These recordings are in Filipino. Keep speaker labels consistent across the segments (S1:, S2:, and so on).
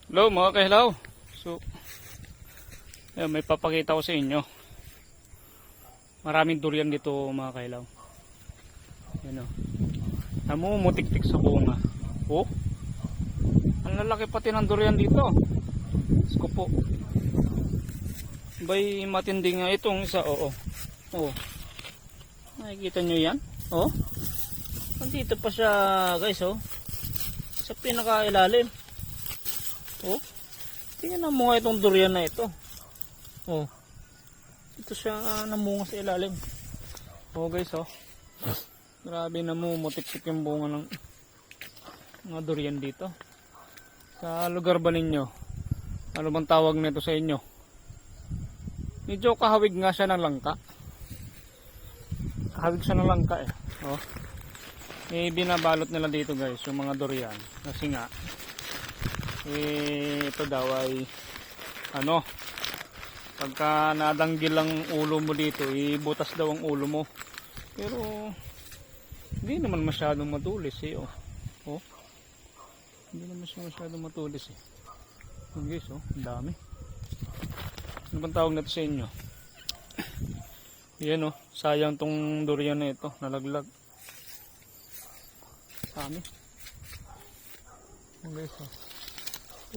S1: Hello mga kahilaw. So, may papakita ko sa inyo. Maraming durian dito mga kahilaw. Yan o. Namumutik-tik sa bunga. Oh, ang lalaki pati ng durian dito. Diyos ko po. Bay matindi nga itong isa. Oo. Oh. Nakikita nyo yan? Oh. Nandito pa siya guys oh. Sa pinakailalim. Oh, tingnan na mga itong durian na ito. Oh, ito siya namunga sa ilalim. Oh guys, oh, grabe namumutik-tik yung bunga ng mga durian dito. Sa lugar ba ninyo? Ano bang tawag nito sa inyo? Medyo kahawig nga siya ng langka. Kahawig siya ng langka eh. Oh, may binabalot nila dito guys, yung mga durian. Kasi nga ito daw ay ano, pagka nadanggil ang ulo mo dito ibutas daw ang ulo mo, pero hindi naman masyadong matulis eh. Oh, hindi naman siya masyadong matulis eh. Guys oh, ang dami. Ano bang tawag natin sa inyo? Yan oh, sayang tong durian na ito, nalaglag. Dami. Oh guys oh,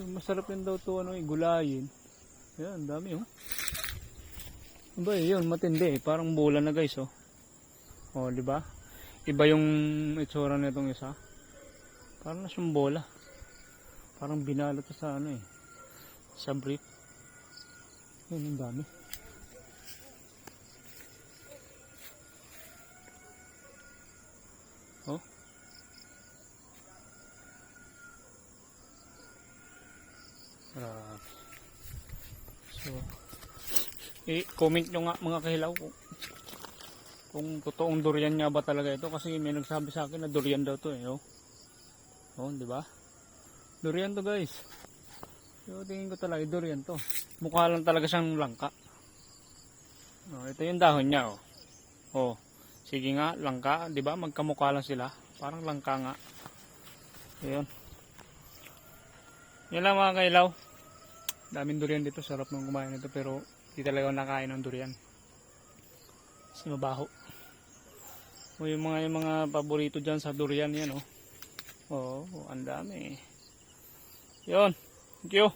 S1: masarap din daw to ano, gulayin. Yan, dami oh. Aba, yun matindi eh. Parang bola na guys oh. Oh, di ba? Iba yung itsura nitong isa. Parang nasyong bola. Parang binalot sa ano eh. Sa brief. Yan, ang dami. Oh. So, comment nyo nga mga kahilaw kung totoong durian nga ba talaga ito, kasi may nagsabi sa akin na durian daw to eh. Oh, di ba? Durian to guys. So tingin ko talaga durian to. Mukha lang talaga siyang langka. Oh, ito yung dahon niya oh. Oh, sige nga langka, di ba? Magkamukha lang sila. Parang langka nga. Ayun. Yan lang mga kailaw. Daming durian dito, sarap nung kumain nito, pero hindi talaga ako nakain ng durian kasi mabaho. O yung mga paborito dyan sa durian yan oh. Oh, ang dami. Yun, thank you.